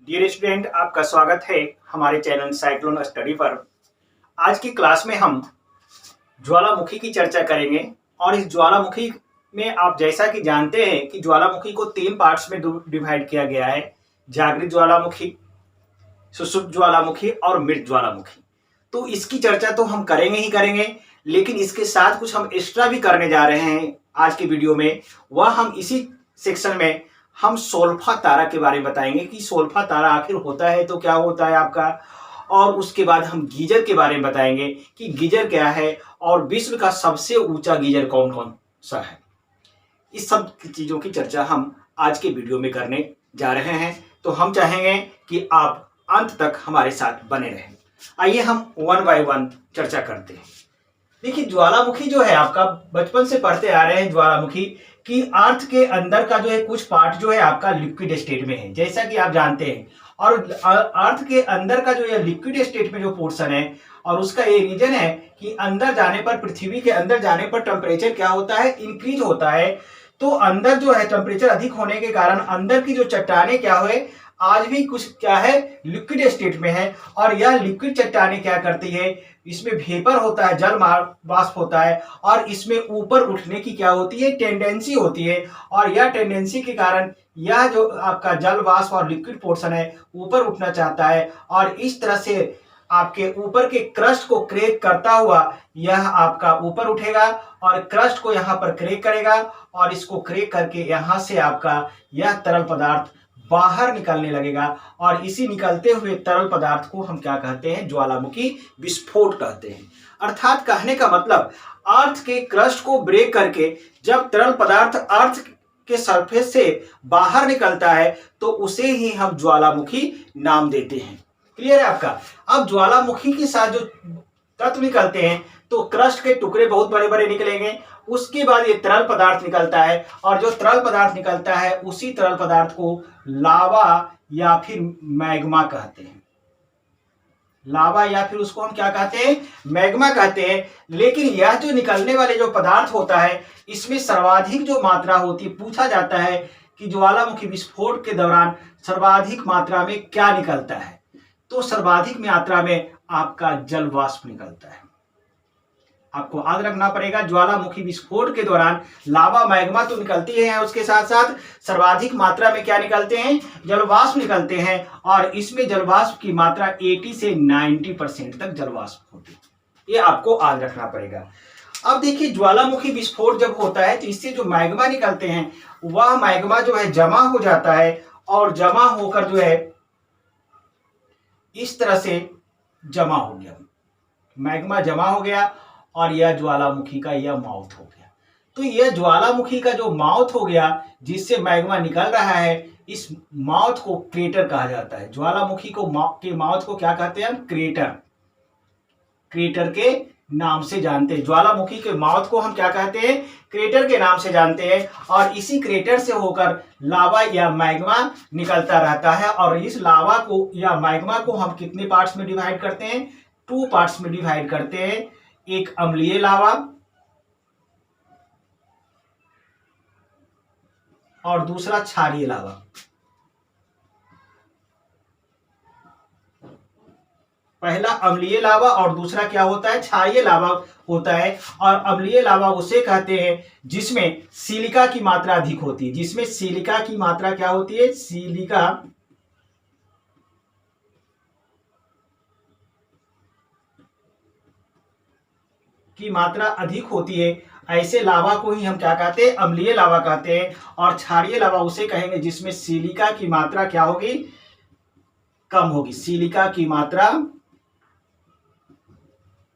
Dear student, आपका स्वागत है हमारे चैनल साइक्लोन स्टडी पर। आज की क्लास में हम ज्वालामुखी की चर्चा करेंगे और इस ज्वालामुखी में आप जैसा कि जानते हैं कि ज्वालामुखी को 3 पार्ट्स में डिवाइड किया गया है। जागृत ज्वालामुखी, सुषुप्त ज्वालामुखी और मृत ज्वालामुखी। तो इसकी चर्चा तो हम करेंगे ही करेंगे, लेकिन इसके साथ कुछ हम एक्स्ट्रा भी करने जा रहे हैं आज की वीडियो में। वह हम इसी सेक्शन में हम सोल्फा तारा के बारे में बताएंगे कि सोल्फा तारा आखिर होता है तो क्या होता है आपका, और उसके बाद हम गीजर के बारे में बताएंगे कि गीजर क्या है और विश्व का सबसे ऊंचा गीजर कौन कौन सा है। इस सब चीज़ों की चर्चा हम आज के वीडियो में करने जा रहे हैं, तो हम चाहेंगे कि आप अंत तक हमारे साथ बने रहें। आइए हम वन बाय वन चर्चा करते हैं। देखिए, ज्वालामुखी जो है आपका, बचपन से पढ़ते आ रहे हैं ज्वालामुखी कि अर्थ के अंदर का जो है कुछ पार्ट जो है आपका लिक्विड स्टेट में है, जैसा कि आप जानते हैं। और अर्थ के अंदर का जो है लिक्विड स्टेट में जो पोर्शन है, और उसका ये रीजन है कि अंदर जाने पर, पृथ्वी के अंदर जाने पर टेम्परेचर क्या होता है, इंक्रीज होता है। तो अंदर जो है टेम्परेचर अधिक होने के कारण अंदर की जो चट्टाने क्या हुए, आज भी कुछ क्या है, लिक्विड स्टेट में है। और यह लिक्विड चट्टाने क्या करती है, इसमें वेपर होता है, जल वाष्प होता है, और इसमें ऊपर उठने की क्या होती है, टेंडेंसी होती है। और यह टेंडेंसी के कारण यह जो आपका जल वाष्प और लिक्विड पोर्शन है ऊपर उठना चाहता है, और इस तरह से आपके ऊपर के क्रस्ट को क्रेक करता हुआ यह आपका ऊपर उठेगा और क्रस्ट को यहाँ पर क्रेक करेगा, और इसको क्रेक करके यहाँ से आपका यह तरल पदार्थ बाहर निकलने लगेगा। और इसी निकलते हुए तरल पदार्थ को हम क्या कहते हैं, ज्वालामुखी विस्फोट कहते हैं। अर्थात कहने का मतलब, अर्थ के क्रस्ट को ब्रेक करके जब तरल पदार्थ अर्थ के सरफेस से बाहर निकलता है तो उसे ही हम ज्वालामुखी नाम देते हैं। क्लियर है आपका। अब ज्वालामुखी के साथ जो तत्व निकलते हैं, तो क्रस्ट के टुकड़े बहुत बड़े बड़े निकलेंगे, उसके बाद ये तरल पदार्थ निकलता है, और जो तरल पदार्थ निकलता है उसी तरल पदार्थ को लावा या फिर मैग्मा कहते हैं। लावा या फिर उसको हम क्या कहते हैं, मैग्मा कहते हैं। लेकिन यह जो निकलने वाले जो पदार्थ होता है, इसमें सर्वाधिक जो मात्रा होती है, पूछा जाता है कि ज्वालामुखी विस्फोट के दौरान सर्वाधिक मात्रा में क्या निकलता है, तो सर्वाधिक मात्रा में आपका जल वाष्प निकलता है। आपको याद रखना पड़ेगा, ज्वालामुखी विस्फोट के दौरान लावा मैग्मा तो निकलती है, उसके साथ साथ सर्वाधिक मात्रा में क्या निकलते हैं, जलवाष्प निकलते हैं। और इसमें जलवाष्प की मात्रा 80 से 90% तक जलवाष्प होती है, ये आपको याद रखना पड़ेगा। अब देखिए, ज्वालामुखी विस्फोट जब होता है तो इससे जो मैग्मा निकलते हैं, वह मैग्मा जो है जमा हो जाता है, और जमा होकर जो है इस तरह से जमा हो गया, मैग्मा जमा हो गया, और यह ज्वालामुखी का यह माउथ हो गया। तो यह ज्वालामुखी का जो माउथ हो गया, जिससे मैग्मा निकल रहा है, इस माउथ को क्रेटर कहा जाता है। ज्वालामुखी को के माउथ को क्या कहते हैं, क्रेटर। क्रेटर के नाम से जानते हैं, ज्वालामुखी के माउथ को हम क्या कहते हैं, क्रेटर के नाम से जानते हैं। और इसी क्रेटर से होकर लावा या मैग्मा निकलता रहता है। और इस लावा को या मैग्मा को हम कितने पार्ट्स में डिवाइड करते हैं, 2 पार्ट्स में डिवाइड करते हैं। एक अम्लीय लावा और दूसरा क्षारीय लावा। पहला अम्लीय लावा और दूसरा क्या होता है, क्षारीय लावा होता है। और अम्लीय लावा उसे कहते हैं जिसमें सिलिका की मात्रा अधिक होती है। जिसमें सिलिका की मात्रा क्या होती है, सिलिका की मात्रा अधिक होती है, ऐसे लावा को ही हम क्या कहते हैं, अम्लीय लावा कहते हैं। और क्षारीय लावा उसे कहेंगे जिसमें सिलिका की मात्रा क्या होगी, कम होगी। सिलिका की मात्रा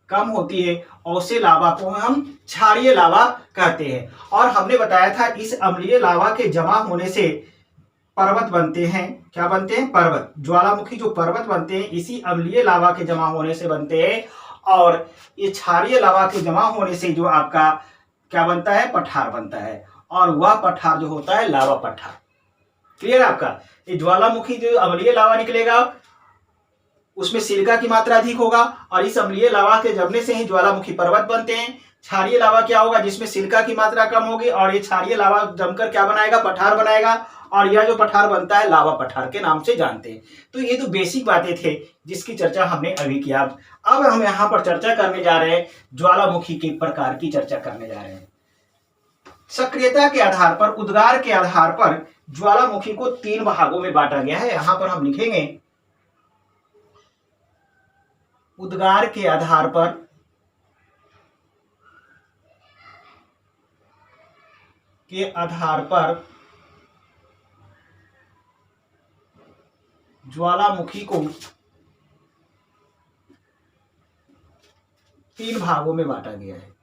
कम होती है, और उसे लावा को हम क्षारीय लावा कहते हैं। और हमने बताया था इस अम्लीय लावा के जमा होने से पर्वत बनते हैं। क्या बनते हैं, पर्वत। ज्वालामुखी जो पर्वत बनते हैं इसी अम्लीय लावा के जमा होने से बनते हैं। और ये क्षारीय लावा के जमा होने से जो आपका क्या बनता है, पठार बनता है। और वह पठार जो होता है, लावा पठार। क्लियर आपका। ये ज्वालामुखी जो अम्लीय लावा निकलेगा उसमें सिलिका की मात्रा अधिक होगा, और इस अम्लीय लावा के जमने से ही ज्वालामुखी पर्वत बनते हैं। क्षारीय लावा क्या होगा, जिसमें सिलिका की मात्रा कम होगी, और ये क्षारीय लावा जमकर क्या बनाएगा, पठार बनाएगा। और यह जो पठार बनता है लावा पठार के नाम से जानते हैं। तो ये तो बेसिक बातें थे जिसकी चर्चा हमने अभी किया। अब हम यहाँ पर चर्चा करने जा रहे हैं, ज्वालामुखी के प्रकार की चर्चा करने जा रहे हैं। सक्रियता के आधार पर, उद्गार के आधार पर ज्वालामुखी को 3 भागों में बांटा गया है। यहां पर हम लिखेंगे उद्गार के आधार पर ज्वालामुखी को 3 भागों में बांटा गया है।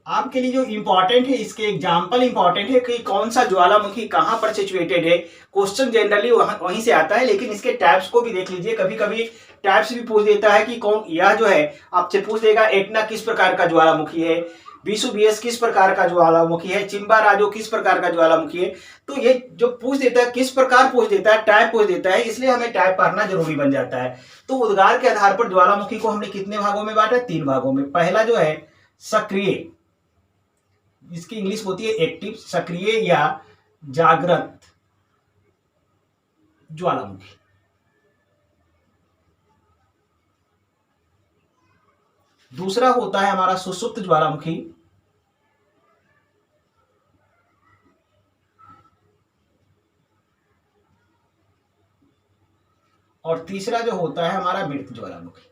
आपके लिए जो इंपॉर्टेंट है, इसके एग्जाम्पल इंपॉर्टेंट है कि कौन सा ज्वालामुखी कहां पर सिचुएटेड है। क्वेश्चन जनरली वहीं से आता है, लेकिन इसके टाइप्स को भी देख लीजिए। कभी कभी टाइप्स भी पूछ देता है कि कौन, यह जो है आपसे पूछ देगा एटना किस प्रकार का ज्वालामुखी है, विसुवियस किस प्रकार का ज्वालामुखी है, चिम्बाराजो किस प्रकार का ज्वालामुखी है। तो ये जो पूछ देता है, किस प्रकार पूछ देता है, टाइप पूछ देता है, इसलिए हमें टाइप पढ़ना जरूरी बन जाता है। तो उद्गार के आधार पर ज्वालामुखी को हमने कितने भागों में बांटा? 3 भागों में। पहला जो है सक्रिय, इसकी इंग्लिश होती है एक्टिव, सक्रिय या जागृत ज्वालामुखी। दूसरा होता है हमारा सुषुप्त ज्वालामुखी, और तीसरा जो होता है हमारा मृत ज्वालामुखी।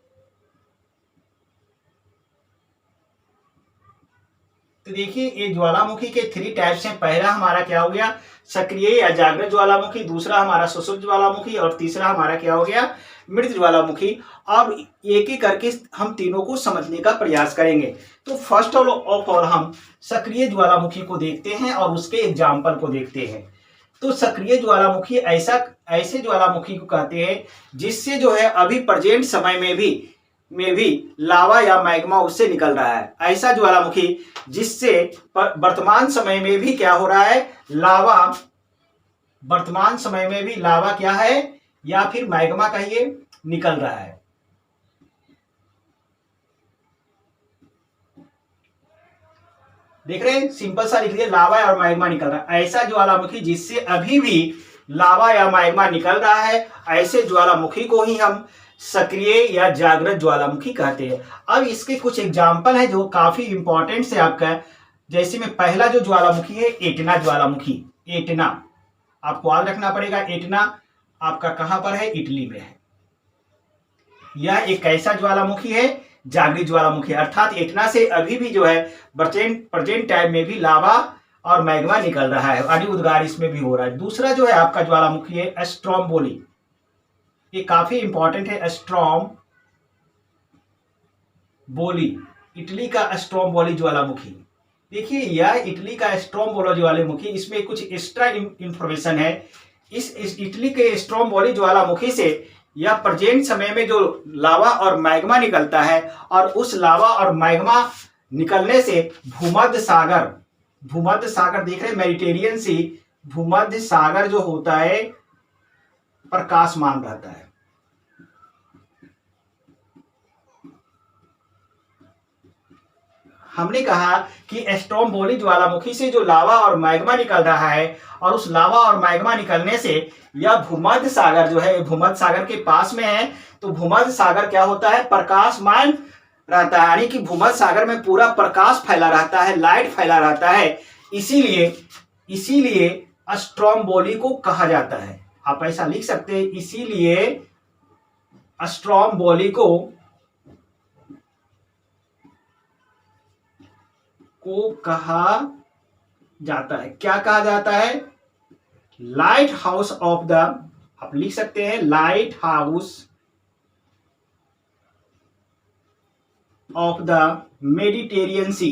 तो देखिए ये ज्वालामुखी के 3 टाइप्स हैं। पहला हमारा क्या हो गया? सक्रिय या जागृत ज्वालामुखी, दूसरा हमारा सुषुप्त ज्वालामुखी, और तीसरा हमारा क्या हो गया? मृत ज्वालामुखी। अब एक एक करके हम तीनों को समझने का प्रयास करेंगे। तो फर्स्ट ऑफ ऑल हम सक्रिय ज्वालामुखी को देखते हैं और उसके एग्जाम्पल को देखते हैं। तो सक्रिय ज्वालामुखी ऐसे ज्वालामुखी को कहते हैं जिससे जो है अभी प्रेजेंट समय में भी लावा या मैग्मा उससे निकल रहा है। ऐसा ज्वालामुखी जिससे वर्तमान समय में भी क्या हो रहा है? वर्तमान समय में भी लावा क्या है, या फिर मैग्मा कहिए, निकल रहा है। देख रहे हैं, सिंपल सा लिख दिया, लावा और मैग्मा निकल रहा है। ऐसा ज्वालामुखी जिससे अभी भी लावा या मैग्मा निकल रहा है, ऐसे ज्वालामुखी को ही हम सक्रिय या जागृत ज्वालामुखी कहते हैं। अब इसके कुछ एग्जाम्पल है जो काफी इंपॉर्टेंट से आपका, जैसे में पहला जो ज्वालामुखी है एटना ज्वालामुखी। एटना आपको याद रखना पड़ेगा, एटना आपका कहां पर है? इटली में है। यह एक ऐसा ज्वालामुखी है, जागृत ज्वालामुखी, अर्थात एटना से अभी भी जो है प्रेजेंट टाइम में भी लावा और मैग्मा निकल रहा है, यानी उद्गार इसमें भी हो रहा है। दूसरा जो है आपका ज्वालामुखी है स्ट्रोम्बोली, ये काफी इंपॉर्टेंट है। स्ट्रोम्बोली, इटली का स्ट्रोम्बोली ज्वालामुखी। देखिए यह इटली का स्ट्रोम्बोली ज्वालामुखी, इसमें कुछ एक्स्ट्रा इंफॉर्मेशन है। इस इटली के स्ट्रोम्बोली ज्वालामुखी से यह प्रेजेंट समय में जो लावा और मैग्मा निकलता है, और उस लावा और मैग्मा निकलने से भूमध्य सागर देख रहे हैं, मेडिटेरियन सी, भूमध्य सागर जो होता है प्रकाशमान रहता है। हमने कहा कि स्ट्रोम्बोली ज्वालामुखी से जो लावा और मैग्मा निकल रहा है, और उस लावा और मैग्मा निकलने से यह भूमध्य सागर जो है, भूमध्य सागर के पास में है। तो भूमध्य सागर क्या होता है? प्रकाशमान रहता है, यानी कि भूमध्य सागर में पूरा प्रकाश फैला रहता है, लाइट फैला रहता है। इसीलिए स्ट्रोम्बोली को कहा जाता है। आप ऐसा लिख सकते हैं, इसीलिए स्ट्रोम्बोली को कहा जाता है। क्या कहा जाता है? लाइट हाउस ऑफ द, आप लिख सकते हैं lighthouse of the Mediterranean sea.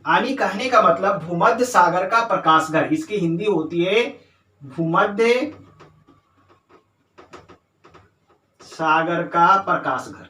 यानी कहने का मतलब भूमध्य सागर का प्रकाशघर, इसकी हिंदी होती है भूमध्य सागर का प्रकाशघर।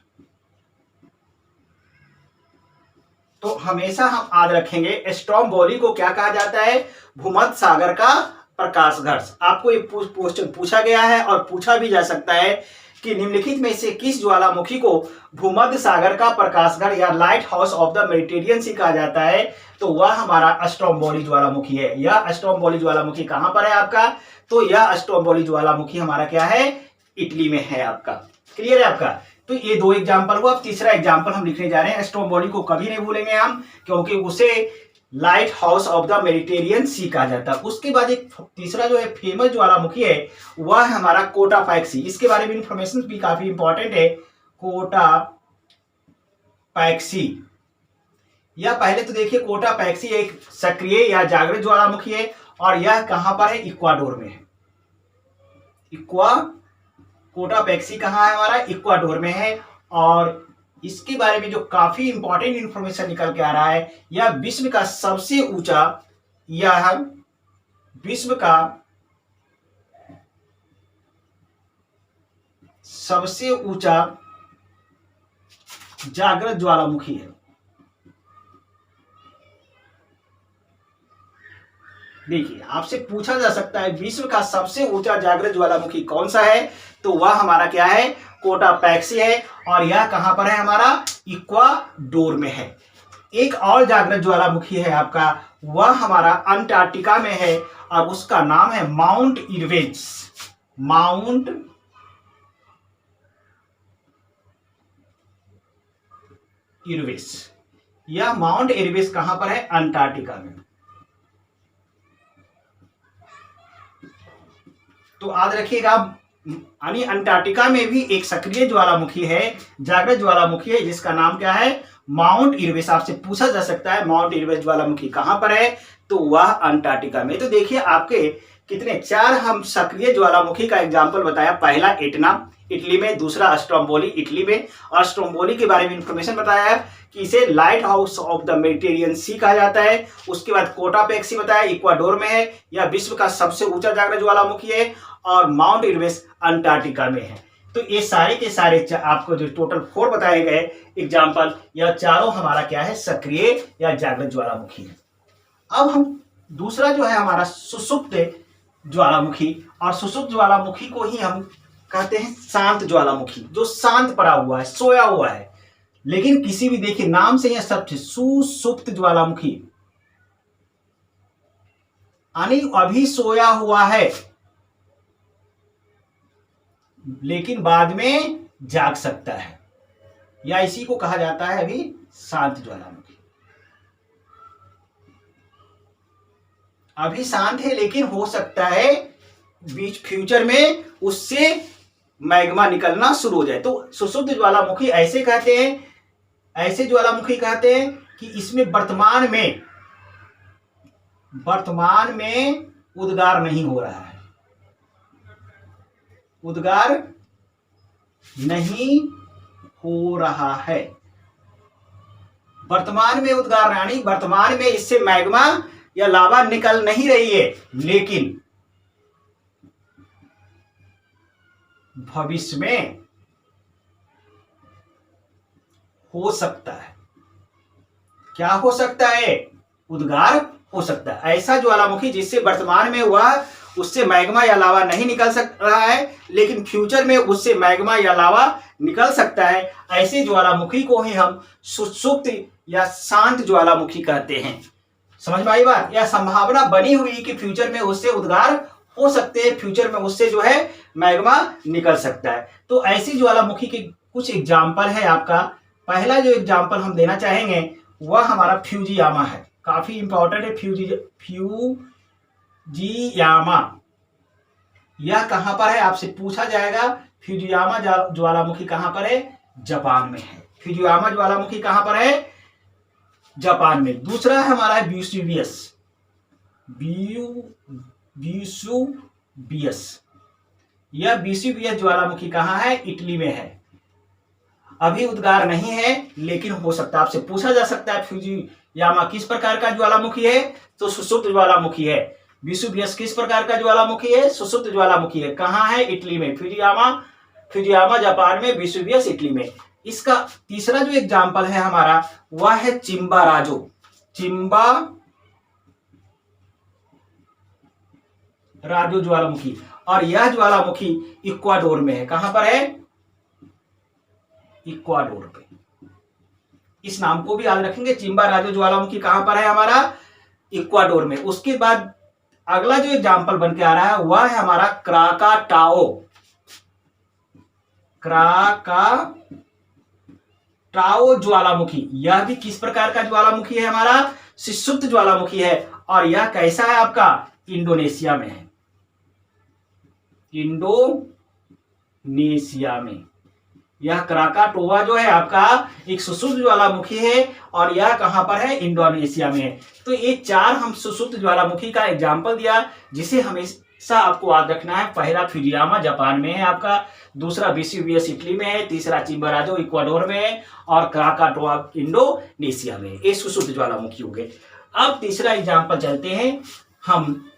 तो हमेशा हम याद रखेंगे स्ट्रोम्बोली को क्या कहा जाता है? भूमध्य सागर का प्रकाशघर। आपको ये क्वेश्चन पूछा गया है और पूछा भी जा सकता है कि निम्नलिखित में से किस ज्वालामुखी को भूमध्य सागर का प्रकाशगढ़ या lighthouse of the Mediterranean sea कहा जाता है, तो वह हमारा स्ट्रोम्बोली ज्वालामुखी है। यह स्ट्रोम्बोली ज्वालामुखी कहां पर है आपका, तो यह स्ट्रोम्बोली ज्वालामुखी हमारा क्या है, इटली में है आपका। क्लियर है आपका। तो ये दो एग्जाम्पल हुआ। अब तीसरा एग्जाम्पल हम लिखने जा रहे हैं। स्ट्रोम्बोली को कभी नहीं भूलेंगे हम, क्योंकि उसे lighthouse of the Mediterranean sea कहा जाता है। उसके बाद एक तीसरा जो है फेमस ज्वालामुखी है वह है हमारा कोटापैक्सी। इसके बारे में इंफॉर्मेशन भी काफी इंपॉर्टेंट है। कोटापैक्सी, यह पहले तो देखिए कोटापैक्सी एक सक्रिय या जागृत ज्वालामुखी है और यह कहां पर है, इक्वाडोर में है। कोटापैक्सी कहां है हमारा, इक्वाडोर में है। और इसके बारे में जो काफी इंपॉर्टेंट इंफॉर्मेशन निकल के आ रहा है, यह विश्व का सबसे ऊंचा जागृत ज्वालामुखी है। देखिए आपसे पूछा जा सकता है विश्व का सबसे ऊंचा जागृत ज्वालामुखी कौन सा है, तो वह हमारा क्या है, कोटापैक्सी है। और यह कहां पर है हमारा, इक्वाडोर में है। एक और जागृत ज्वालामुखी है आपका, वह हमारा अंटार्कटिका में है और उसका नाम है माउंट इरविस। माउंट इरविस, यह माउंट इरविस कहां पर है, अंटार्कटिका में। तो याद रखिएगा, यानी अंटार्कटिका में भी एक सक्रिय ज्वालामुखी है, जागृत ज्वालामुखी है, जिसका नाम क्या है, माउंट इरविस। आपसे पूछा जा सकता है माउंट इरविस ज्वालामुखी कहां पर है, तो वह अंटार्कटिका में। तो देखिए आपके कितने, 4 हम सक्रिय ज्वालामुखी का एग्जाम्पल बताया। पहला एटना इटली में, दूसरा स्ट्रोम्बोली इटली में। और स्ट्रोम्बोली के बारे में इंफॉर्मेशन बताया कि इसे lighthouse of the Mediterranean sea कहा जाता है। उसके बाद कोटापैक्सी बताया, इक्वाडोर में है, यह विश्व का सबसे ऊंचा जागृत ज्वालामुखी है। और माउंट इरविस अंटार्कटिका में है। तो ये सारे के सारे आपको जो टोटल 4 बताए गए एग्जाम्पल, यह चारों हमारा क्या है, सक्रिय या जागृत ज्वालामुखी है। अब हम दूसरा जो है हमारा सुषुप्त ज्वालामुखी, और सुषुप्त ज्वालामुखी को ही हम कहते हैं शांत ज्वालामुखी, जो शांत पड़ा हुआ है, सोया हुआ है। लेकिन किसी भी देखिए नाम से यह शब्द सुषुप्त ज्वालामुखी, यानी अभी सोया हुआ है लेकिन बाद में जाग सकता है, या इसी को कहा जाता है अभी शांत ज्वालामुखी। अभी शांत है लेकिन हो सकता है बीच फ्यूचर में उससे मैग्मा निकलना शुरू हो जाए। तो सुषुप्त ज्वालामुखी ऐसे कहते हैं, ऐसे ज्वालामुखी कहते हैं कि इसमें वर्तमान में उद्गार नहीं हो रहा है, उद्गार नहीं हो रहा है। वर्तमान में उद्गार, यानी वर्तमान में इससे मैग्मा या लावा निकल नहीं रही है, लेकिन भविष्य में हो सकता है। क्या हो सकता है, उद्गार हो सकता है। ऐसा ज्वालामुखी जिससे वर्तमान में हुआ उससे मैग्मा या लावा नहीं निकल सक रहा है, लेकिन फ्यूचर में उससे मैग्मा या लावा निकल सकता है, ऐसे ज्वालामुखी को ही हम सुषुप्त या शांत ज्वालामुखी कहते हैं। समझ में आई बात। या संभावना बनी हुई कि फ्यूचर में उससे उद्गार हो सकते हैं, फ्यूचर में उससे जो है मैग्मा निकल सकता है। तो ऐसी ज्वालामुखी के कुछ एग्जाम्पल है आपका। पहला जो एग्जाम्पल हम देना चाहेंगे वह हमारा फ्यूजियामा है, काफी इंपॉर्टेंट है। फ्यूजियामा यह कहां पर है, आपसे पूछा जाएगा। फ्यूजियामा ज्वालामुखी कहां पर है, जापान में है। फ्यूजियामा ज्वालामुखी कहां पर है, जापान में। दूसरा है हमारा वेसुवियस, यह वेसुवियस ज्वालामुखी कहां है, इटली में है। अभी उद्गार नहीं है लेकिन हो सकता है, आपसे पूछा जा सकता है फ्यूजियामा किस प्रकार का ज्वालामुखी है, तो सुषुप्त ज्वालामुखी है। वेसुवियस किस प्रकार का ज्वालामुखी है, सुषुप्त ज्वालामुखी है। कहां है, इटली में। फ्यूजियामा जापान में, वेसुवियस इटली में। इसका तीसरा जो एग्जाम्पल है हमारा वह है चिम्बाराजो ज्वालामुखी, और यह ज्वालामुखी इक्वाडोर में है। कहां पर है, इक्वाडोर पे। इस नाम को भी याद रखेंगे, चिम्बाराजो ज्वालामुखी कहां पर है हमारा, इक्वाडोर में। उसके बाद अगला जो एग्जाम्पल बन के आ रहा है वह है हमारा क्राकाटाओ। क्राकाटाओ ज्वालामुखी, यह भी किस प्रकार का ज्वालामुखी है हमारा, सुषुप्त ज्वालामुखी है। और यह कैसा है आपका, इंडोनेशिया में है, इंडोनेशिया में। यह क्राकाटोआ जो है आपका एक सुषुप्त ज्वालामुखी है और यह कहां पर है, इंडोनेशिया में है। तो ये चार हम सुषुप्त ज्वालामुखी का एग्जाम्पल दिया, जिसे हमेशा आपको याद रखना है। पहला फुजियामा जापान में है आपका, दूसरा वेसुवियस इटली में है, तीसरा चिम्बाराजो इक्वाडोर में है और क्राकाटोआ इंडोनेशिया में। ये सुषुप्त ज्वालामुखी हो गए। अब तीसरा एग्जाम्पल चलते हैं हम,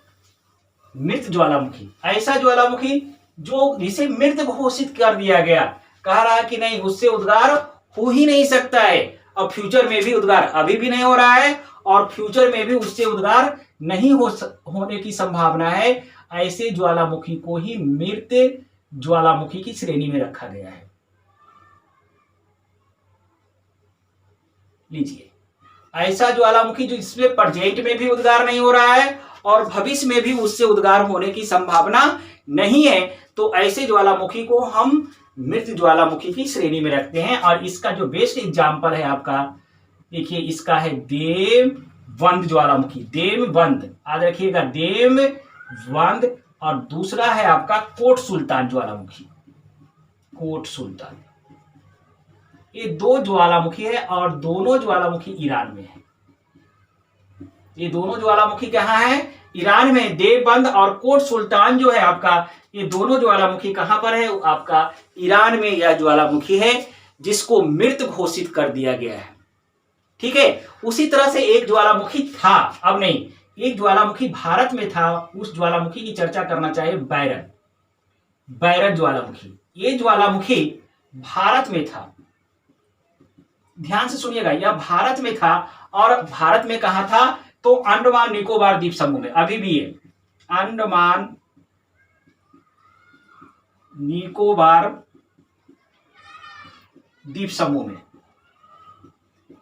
मृत ज्वालामुखी। ऐसा ज्वालामुखी जो जिसे मृत घोषित कर दिया गया, कह रहा है कि नहीं उससे उद्गार हो ही नहीं सकता है, और फ्यूचर में भी उद्गार अभी भी नहीं हो रहा है और फ्यूचर में भी उससे उद्गार नहीं होने की संभावना है। ऐसे ज्वालामुखी को ही मृत ज्वालामुखी की श्रेणी में रखा गया है। लीजिए, ऐसा ज्वालामुखी जो इसमें प्रेजेंट में भी उद्गार नहीं हो रहा है और भविष्य में भी उससे उद्गार होने की संभावना नहीं है, तो ऐसे ज्वालामुखी को हम मृत ज्वालामुखी की श्रेणी में रखते हैं। और इसका जो बेस्ट एग्जाम्पल है आपका, देखिए इसका है देवबंद ज्वालामुखी। देवबंद याद रखिएगा, देवबंद। और दूसरा है आपका कोट सुल्तान ज्वालामुखी, कोट सुल्तान। ये दो ज्वालामुखी है और दोनों ज्वालामुखी ईरान में है। ये दोनों ज्वालामुखी कहाँ है, ईरान में। देवबंद और कोट सुल्तान जो है आपका, ये दोनों ज्वालामुखी कहां पर है आपका, ईरान में। यह ज्वालामुखी है जिसको मृत घोषित कर दिया गया है। ठीक है। उसी तरह से एक ज्वालामुखी था, अब नहीं, एक ज्वालामुखी भारत में था, उस ज्वालामुखी की चर्चा करना चाहिए, बैरन ज्वालामुखी। ये ज्वालामुखी भारत में था, ध्यान से सुनिएगा, यह भारत में था। और भारत में कहा था, तो अंडमान निकोबार द्वीप समूह में अभी भी है, अंडमान निकोबार द्वीप समूह में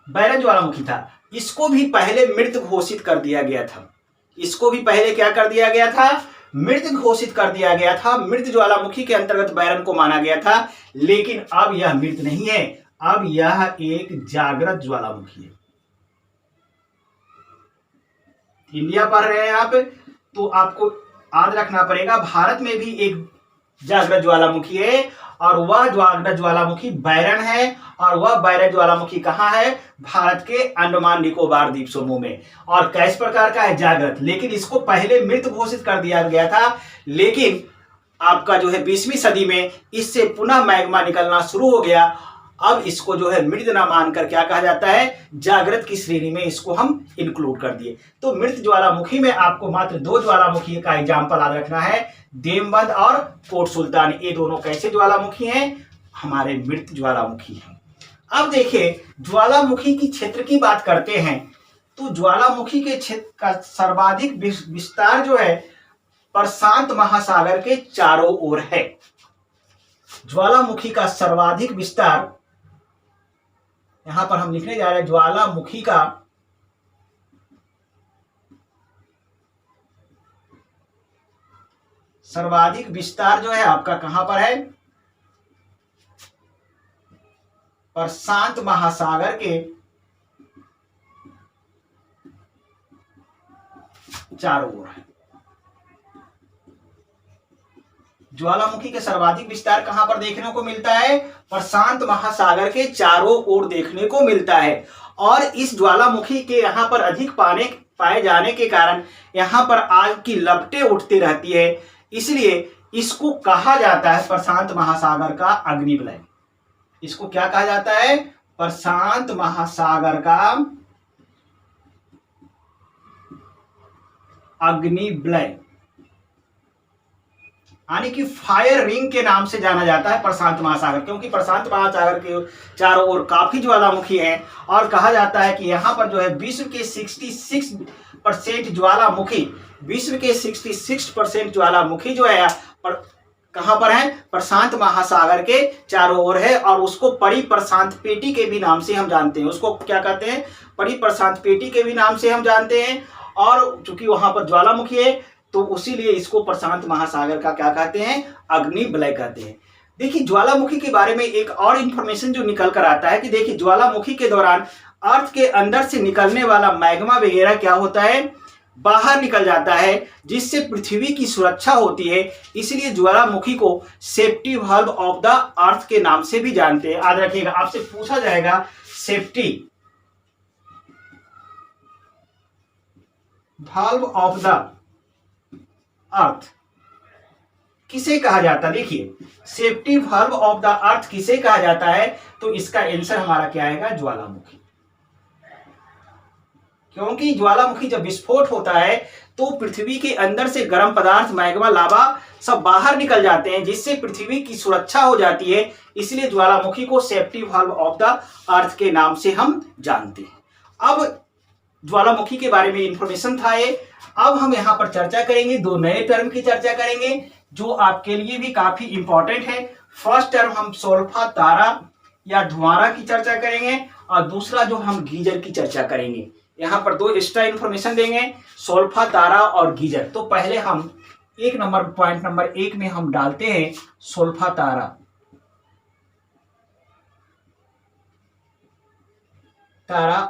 बैरन ज्वालामुखी था। इसको भी पहले मृत घोषित कर दिया गया था। इसको भी पहले क्या कर दिया गया था, मृत घोषित कर दिया गया था। मृत ज्वालामुखी के अंतर्गत बैरन को माना गया था, लेकिन अब यह मृत नहीं है, अब यह एक जागृत ज्वालामुखी है। इंडिया पढ़ रहे हैं आप, तो आपको याद रखना पड़ेगा, भारत में भी एक जागृत ज्वालामुखी है और वह जागृत ज्वालामुखी बैरन है। और वह बैरन ज्वालामुखी कहाँ है, भारत के अंडमान निकोबार द्वीप समूह में। और किस प्रकार का है, जागृत। लेकिन इसको पहले मृत घोषित कर दिया गया था, लेकिन आपका जो है 20वीं सदी में इससे पुनः मैग्मा निकलना शुरू हो गया। अब इसको जो है मृत ना मानकर क्या कहा जाता है, जागृत की श्रेणी में इसको हम इंक्लूड कर दिए। तो मृत ज्वालामुखी में आपको मात्र दो ज्वालामुखी का एग्जाम्पल याद रखना है, देवबंद और कोट सुल्तान। ये दोनों कैसे ज्वालामुखी हैं, हमारे मृत ज्वालामुखी हैं। अब देखिए, ज्वालामुखी की क्षेत्र की बात करते हैं, तो ज्वालामुखी के क्षेत्र का सर्वाधिक विस्तार जो है प्रशांत महासागर के चारों ओर है। ज्वालामुखी का सर्वाधिक विस्तार, यहां पर हम लिखने जा रहे हैं, ज्वालामुखी का सर्वाधिक विस्तार जो है आपका कहां पर है, प्रशांत महासागर के चारों ओर है। ज्वालामुखी के सर्वाधिक विस्तार कहां पर देखने को मिलता है, प्रशांत महासागर के चारों ओर देखने को मिलता है। और इस ज्वालामुखी के यहां पर अधिक पाए जाने के कारण यहां पर आग की लपटें उठती रहती है, इसलिए इसको कहा जाता है प्रशांत महासागर का अग्निवलय। इसको क्या कहा जाता है, प्रशांत महासागर का अग्निवलय, यानी कि फायर रिंग के नाम से जाना जाता है प्रशांत महासागर, क्योंकि प्रशांत महासागर के चारों ओर काफी ज्वालामुखी हैं। और कहा जाता है कि यहाँ पर जो है विश्व के 66% ज्वालामुखी, विश्व के 66% ज्वालामुखी जो है कहां पर है? प्रशांत महासागर के चारों ओर है और उसको परिप्रशांत पेटी के भी नाम से हम जानते हैं। उसको क्या कहते हैं? परिप्रशांत पेटी के भी नाम से हम जानते हैं। और चूंकि वहां पर ज्वालामुखी है तो उसीलिए इसको प्रशांत महासागर का क्या कहते हैं? अग्नि वलय कहते हैं। देखिए ज्वालामुखी के बारे में एक और इंफॉर्मेशन जो निकल कर आता है कि देखिए ज्वालामुखी के दौरान अर्थ के अंदर से निकलने वाला मैग्मा वगैरह क्या होता है? बाहर निकल जाता है, जिससे पृथ्वी की सुरक्षा होती है। इसलिए ज्वालामुखी को safety valve of the earth के नाम से भी जानते हैं। याद रखिएगा, आपसे पूछा जाएगा safety valve of the earth किसे कहा जाता है? देखिए safety valve of the earth किसे कहा जाता है? तो इसका आंसर हमारा क्या आएगा? ज्वालामुखी। क्योंकि ज्वालामुखी जब विस्फोट होता है तो पृथ्वी के अंदर से गर्म पदार्थ, मैग्मा, लावा सब बाहर निकल जाते हैं, जिससे पृथ्वी की सुरक्षा हो जाती है। इसलिए ज्वालामुखी को safety valve of the earth के नाम से हम जानते हैं। अब ज्वालामुखी के बारे में इंफॉर्मेशन था ये। अब हम यहां पर चर्चा करेंगे, दो नए टर्म की चर्चा करेंगे जो आपके लिए भी काफी इंपॉर्टेंट है। फर्स्ट टर्म हम सोल्फा तारा या धुआंरा की चर्चा करेंगे और दूसरा जो हम गीजर की चर्चा करेंगे। यहाँ पर दो एक्स्ट्रा इंफॉर्मेशन देंगे, सोल्फा तारा और गीजर। तो पहले हम पॉइंट नंबर 1 में हम डालते हैं सोल्फा तारा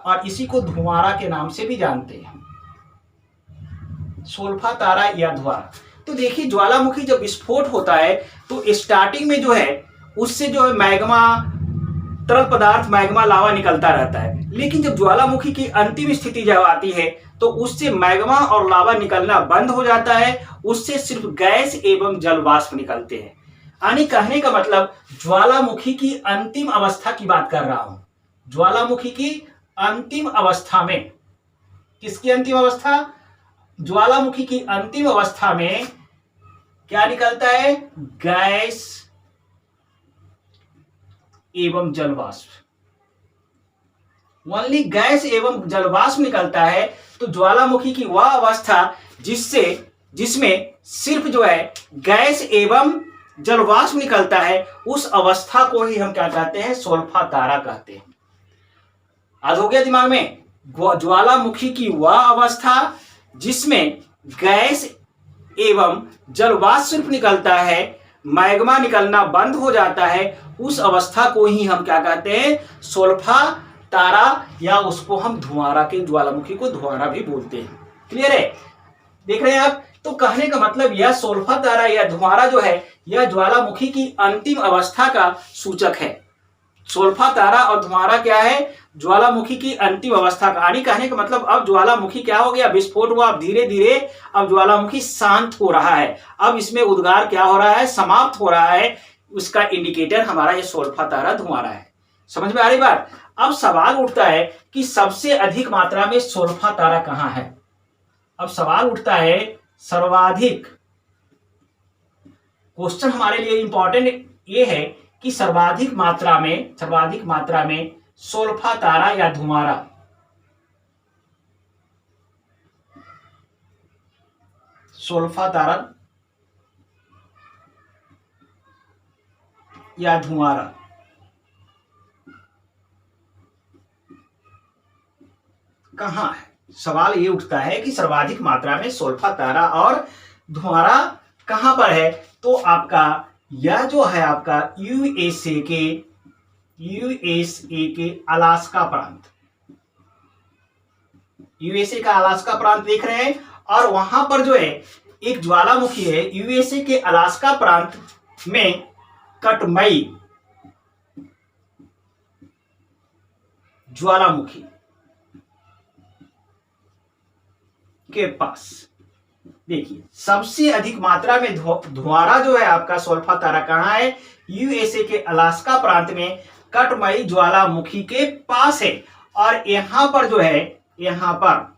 और इसी को धुआंरा के नाम से भी जानते हैं, सोल्फा तारा या धुआंरा। तो देखिए ज्वालामुखी जब विस्फोट होता है तो स्टार्टिंग में जो है उससे जो है मैग्मा, तरल पदार्थ, मैग्मा, लावा निकलता रहता है। लेकिन जब ज्वालामुखी की अंतिम स्थिति जब आती है तो उससे मैग्मा और लावा निकलना बंद हो जाता है, उससे सिर्फ गैस एवं जल वाष्प निकलते हैं। यानी कहने का मतलब ज्वालामुखी की अंतिम अवस्था की बात कर रहा हूं। ज्वालामुखी की अंतिम अवस्था में, किसकी अंतिम अवस्था? ज्वालामुखी की अंतिम अवस्था में क्या निकलता है? गैस एवं जलवाष्प। ओनली गैस एवं जलवाष्प निकलता है। तो ज्वालामुखी की वह अवस्था जिसमें सिर्फ जो है गैस एवं जलवाष्प निकलता है, उस अवस्था को ही हम क्या कहते हैं? सोल्फा तारा कहते हैं। आज हो गया दिमाग में? ज्वालामुखी की वह अवस्था जिसमें गैस एवं जलवाष्प सिर्फ निकलता है, मैग्मा निकलना बंद हो जाता है, उस अवस्था को ही हम क्या कहते हैं? सोल्फा तारा, या उसको हम धुआंरा के, ज्वालामुखी को धुआंरा भी बोलते हैं। क्लियर है? देख रहे हैं आप? तो कहने का मतलब यह सोल्फा तारा या धुआंरा जो है यह ज्वालामुखी की अंतिम अवस्था का सूचक है। सोल्फा तारा और धुआंरा क्या है? ज्वालामुखी की अंतिम अवस्था का। यानी कहने का मतलब अब ज्वालामुखी क्या हो गया? विस्फोट हुआ। अब धीरे धीरे अब ज्वालामुखी शांत हो रहा है। अब इसमें उद्गार क्या हो रहा है? समाप्त हो रहा है। उसका इंडिकेटर हमारा ये सोल्फा तारा, धुआंरा है। समझ में आ रही बात? अब सवाल उठता है कि सबसे अधिक मात्रा में सोल्फा तारा कहां है? अब सवाल उठता है सर्वाधिक। क्वेश्चन हमारे लिए इंपॉर्टेंट ये है कि सर्वाधिक मात्रा में सोल्फा तारा या धुआंरा, सोल्फा तारा या धुआंरा कहां है? सवाल ये उठता है कि सर्वाधिक मात्रा में सोल्फा तारा और धुआंरा कहां पर है? तो आपका यह जो है आपका यूएसए के अलास्का प्रांत, यूएसए का अलास्का प्रांत देख रहे हैं। और वहां पर जो है एक ज्वालामुखी है यूएसए के अलास्का प्रांत में, कटमई ज्वालामुखी के पास। देखिए सबसे अधिक मात्रा में धुआंरा जो है आपका सोल्फा तारा कहां है? यूएसए के अलास्का प्रांत में कटमई ज्वालामुखी के पास है। और यहां पर जो है, यहां पर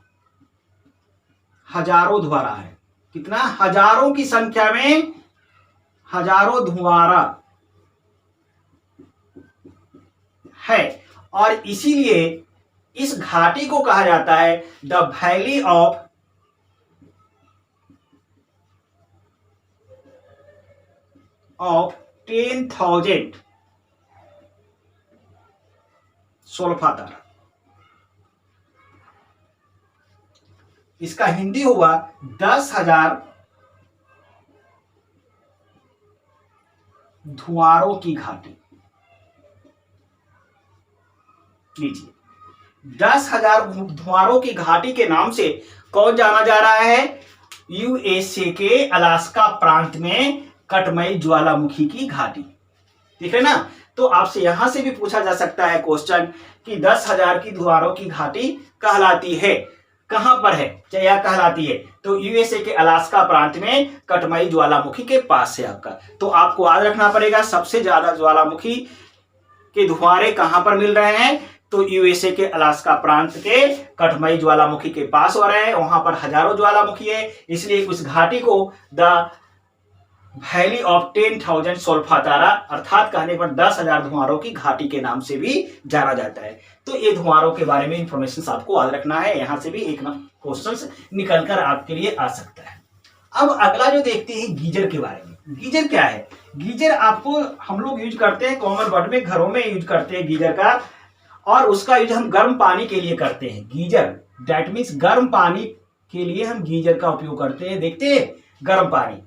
हजारों धुआंरा है। कितना? हजारों की संख्या में हजारों धुआंरा है। और इसीलिए इस घाटी को कहा जाता है द वैली ऑफ ऑफ 10,000 सोल्फातारा। इसका हिंदी हुआ 10,000 धुआरों की घाटी। लीजिए, 10,000 धुआरों की घाटी के नाम से कौन जाना जा रहा है? यूएसए के अलास्का प्रांत में कटमई ज्वालामुखी की घाटी। ठीक है ना? तो आपसे यहां से भी पूछा जा सकता है क्वेश्चन कि 10,000 की धुआरों की घाटी कहलाती है, कहां पर है या कहलाती है? तो यूएसए के अलास्का प्रांत में कटमई ज्वालामुखी के पास है आपका। तो आपको याद रखना पड़ेगा सबसे ज्यादा ज्वालामुखी के धुआरे कहां पर मिल रहे हैं? तो यूएसए के अलास्का प्रांत के कटमई ज्वालामुखी के पास हो रहे हैं। वहां पर हजारों ज्वालामुखी है, इसलिए उस घाटी को द वैली ऑफ 10,000 सोल्फातारा अर्थात कहने पर 10,000 धुआरों की घाटी के नाम से भी जाना जाता है। तो ये धुआरों के बारे में इंफॉर्मेशन आपको याद रखना है। यहां से भी एक क्वेश्चन निकल कर आपके लिए आ सकता है। अब अगला जो देखते हैं गीजर के बारे में। गीजर क्या है? गीजर आपको हम लोग यूज करते हैं कॉमन वर्ड में, घरों में यूज करते हैं गीजर का, और उसका यूज हम गर्म पानी के लिए करते हैं। गीजर दैट मीन्स गर्म पानी के लिए हम गीजर का उपयोग करते हैं। देखते हैं गर्म पानी,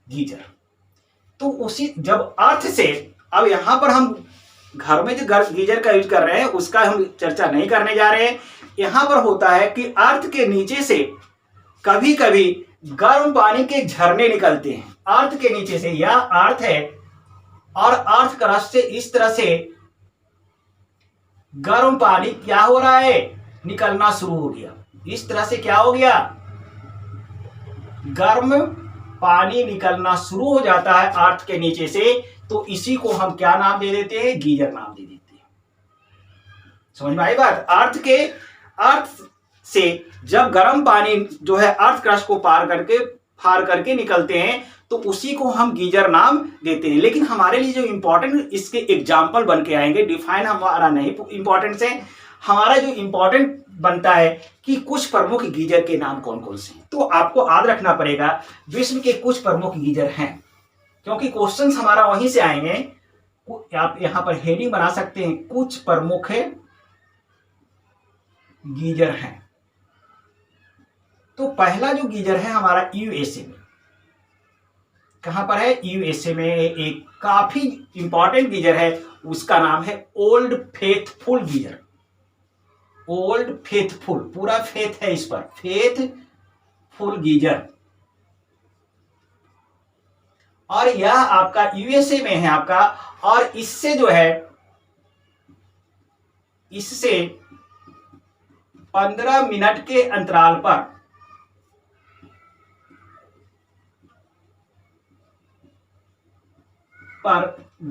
गीजर। तो उसी जब अर्थ से, अब यहां पर हम घर में जो गीजर का यूज कर रहे हैं उसका हम चर्चा नहीं करने जा रहे हैं। यहां पर होता है कि अर्थ के नीचे से कभी कभी गर्म पानी के झरने निकलते हैं। अर्थ के नीचे से, यह अर्थ है और अर्थ क्रस्ट से इस तरह से गर्म पानी क्या हो रहा है? निकलना शुरू हो गया। इस तरह से क्या हो गया? गर्म पानी निकलना शुरू हो जाता है अर्थ के नीचे से। तो इसी को हम क्या नाम दे देते हैं? गीजर नाम दे देते हैं। समझ में आई बात? अर्थ से जब गर्म पानी जो है अर्थ क्रस्ट को फार करके निकलते हैं तो उसी को हम गीजर नाम देते हैं। लेकिन हमारे लिए जो इंपॉर्टेंट इसके एग्जाम्पल बन के आएंगे, डिफाइन हमारा नहीं इंपॉर्टेंट से, हमारा जो इंपॉर्टेंट बनता है कि कुछ प्रमुख गीजर के नाम कौन कौन से हैं। तो आपको याद rखना पड़ेगा विश्व के कुछ प्रमुख गीजर हैं, क्योंकि क्वेश्चंस हमारा वहीं से आएंगे। आप यहां पर हेडिंग बना सकते हैं, कुछ प्रमुख गीजर हैं। तो पहला जो गीजर है हमारा यूएसए में, कहां पर है? यूएसए में एक काफी इंपॉर्टेंट गीजर है, उसका नाम है old faithful geyser. Old faithful, पूरा फेथ है इस पर, फेथफुल गीजर। और यह आपका यूएसए में है आपका, और इससे जो है, इससे 15 मिनट के अंतराल पर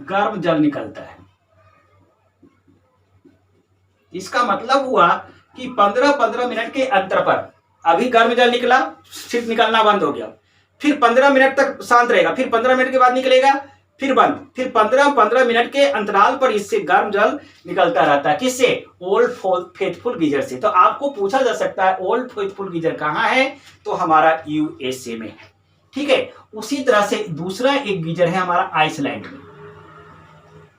गर्म जल निकलता है। इसका मतलब हुआ कि 15-15 मिनट के अंतर पर अभी गर्म जल निकला, फिर निकलना बंद हो गया, फिर 15 मिनट तक शांत रहेगा, फिर 15 मिनट के बाद निकलेगा, फिर बंद, फिर 15-15 मिनट के अंतराल पर इससे गर्म जल निकलता रहता है। किससे? ओल्ड फेथफुल गीजर से। तो आपको पूछा जा सकता है ओल्ड फेथफुल गीजर कहां है? तो हमारा यूएसए में है। ठीक है। उसी तरह से दूसरा एक गीजर है हमारा आइसलैंड में।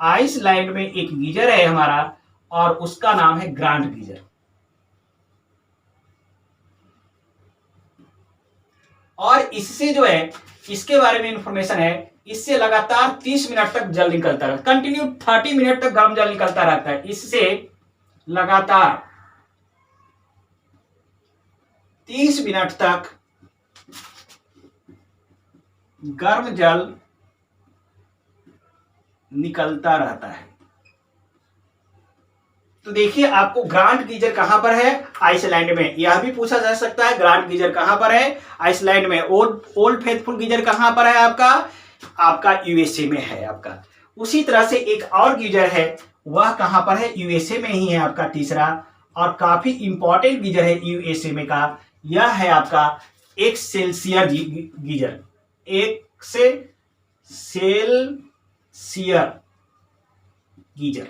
आइसलैंड में एक गीजर है हमारा, और उसका नाम है ग्रांट गीजर। और इससे जो है, इसके बारे में इंफॉर्मेशन है, इससे लगातार 30 मिनट तक जल निकलता रहता है, कंटिन्यू 30 मिनट तक गर्म जल निकलता रहता है। इससे लगातार 30 मिनट तक गर्म जल निकलता रहता है। तो देखिए आपको ग्रांट गीजर कहां पर है? आइसलैंड में। यह भी पूछा जा सकता है ग्रांट गीजर कहां पर है? आइसलैंड में। ओल्ड फेथफुल गीजर कहां पर है आपका यूएसए में है आपका। उसी तरह से एक और गीजर है, वह कहां पर है? यूएसए में ही है आपका तीसरा, और काफी इंपॉर्टेंट गीजर है यूएसए में का। यह है आपका Excelsior geyser. Excelsior geyser,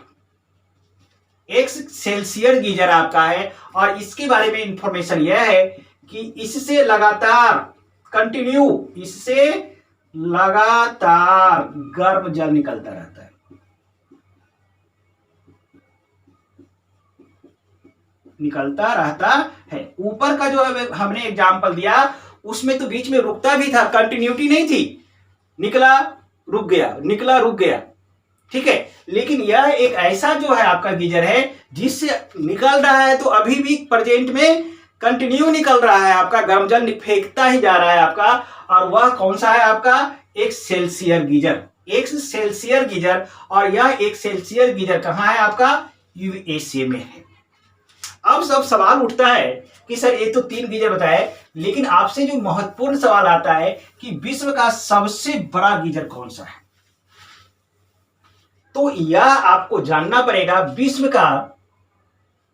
Excelsior geyser आपका है। और इसके बारे में इंफॉर्मेशन यह है कि इससे लगातार कंटिन्यू, इससे लगातार गर्म जल निकलता रहता है। निकलता रहता है। ऊपर का जो हमने एग्जाम्पल दिया उसमें तो बीच में रुकता भी था, कंटिन्यूटी नहीं थी, निकला रुक गया, निकला रुक गया, ठीक है। लेकिन यह एक ऐसा जो है आपका गीजर है जिससे निकल रहा है तो अभी भी प्रेजेंट में कंटिन्यू निकल रहा है, आपका गर्म जल फेंकता ही जा रहा है आपका। और वह कौन सा है आपका? एक सेल्सियर गीजर, एक सेल्सियर गीजर। और यह एक सेल्सियर गीजर कहाँ है आपका? यूएसए में है। अब सब सवाल उठता है कि सर ये तो 3 गीजर बताए, लेकिन आपसे जो महत्वपूर्ण सवाल आता है कि विश्व का सबसे बड़ा गीजर कौन सा है? तो यह आपको जानना पड़ेगा। विश्व का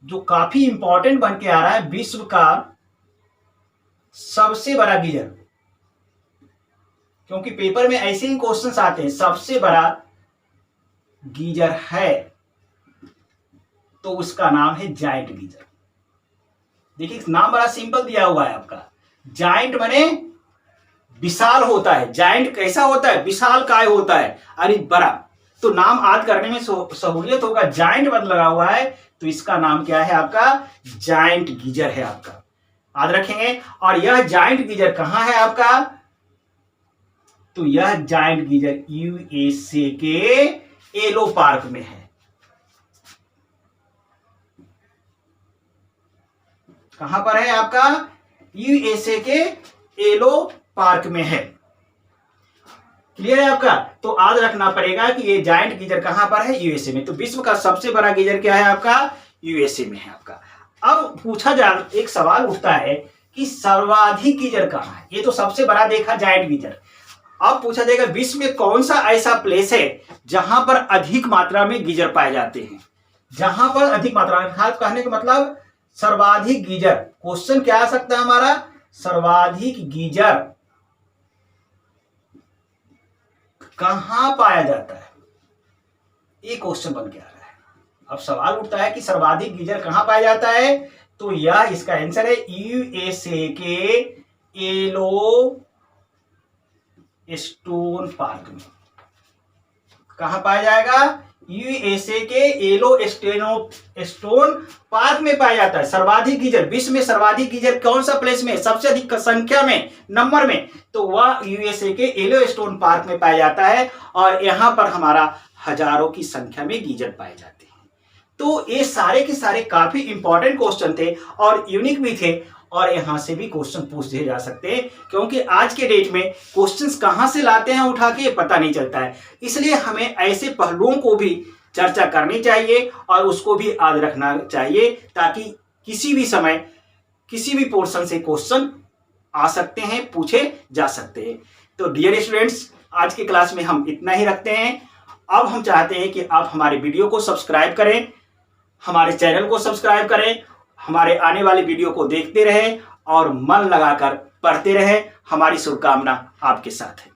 जो काफी इंपॉर्टेंट बन के आ रहा है, विश्व का सबसे बड़ा गीजर, क्योंकि पेपर में ऐसे ही क्वेश्चंस आते हैं, सबसे बड़ा गीजर है तो उसका नाम है जायंट गीजर। देखिए नाम बड़ा सिंपल दिया हुआ है आपका, जायंट माने विशाल होता है। जायंट कैसा होता है? विशाल काय होता है, अरे बड़ा। तो नाम याद करने में सहूलियत होगा, जायंट बन लगा हुआ है तो इसका नाम क्या है आपका? जायंट गीजर है आपका, याद रखेंगे। और यह जायंट गीजर कहां है आपका? तो यह जायंट गीजर यूएसए के एलो पार्क में है। कहां पर है आपका? यूएसए के एलो पार्क में है। क्लियर है आपका? तो याद रखना पड़ेगा कि ये जायंट गीजर कहां पर है? यूएसए में। तो विश्व का सबसे बड़ा गीजर क्या है आपका? यूएसए में है आपका। अब पूछा जा एक सवाल उठता है कि सर्वाधिक गीजर कहां है? ये तो सबसे बड़ा देखा जायंट गीजर। अब पूछा जाएगा विश्व में कौन सा ऐसा प्लेस है जहां पर अधिक मात्रा में गीजर पाए जाते हैं? जहां पर अधिक मात्रा में, खास कहने का मतलब सर्वाधिक गीजर। क्वेश्चन क्या आ सकता है हमारा? सर्वाधिक गीजर कहां पाया जाता है? ये क्वेश्चन बन के आ रहा है। अब सवाल उठता है कि सर्वाधिक गीजर कहां पाया जाता है? तो यह इसका आंसर है यूएसए के एलो स्टोन पार्क में। कहां पाया जाएगा? यूएसए के एलो स्टोन पार्क में पाया जाता है सर्वाधिक गीजर। विश्व में सर्वाधिक गीजर कौन सा प्लेस में? सबसे अधिक संख्या में, नंबर में, तो वह यूएसए के एलो स्टोन पार्क में पाया जाता है। और यहां पर हमारा हजारों की संख्या में गीजर पाए जाते हैं। तो ये सारे के सारे काफी इंपॉर्टेंट क्वेश्चन थे और यूनिक भी थे, और यहां से भी क्वेश्चन पूछे जा सकते हैं, क्योंकि आज के डेट में क्वेश्चंस कहां से लाते हैं उठा के पता नहीं चलता है। इसलिए हमें ऐसे पहलुओं को भी चर्चा करनी चाहिए और उसको भी याद रखना चाहिए, ताकि किसी भी समय किसी भी पोर्शन से क्वेश्चन आ सकते हैं, पूछे जा सकते हैं। तो डियर स्टूडेंट्स, आज की क्लास में हम इतना ही रखते हैं। अब हम चाहते हैं कि आप हमारे वीडियो को सब्सक्राइब करें, हमारे चैनल को सब्सक्राइब करें, हमारे आने वाले वीडियो को देखते रहें और मन लगाकर पढ़ते रहें। हमारी शुभकामना आपके साथ है।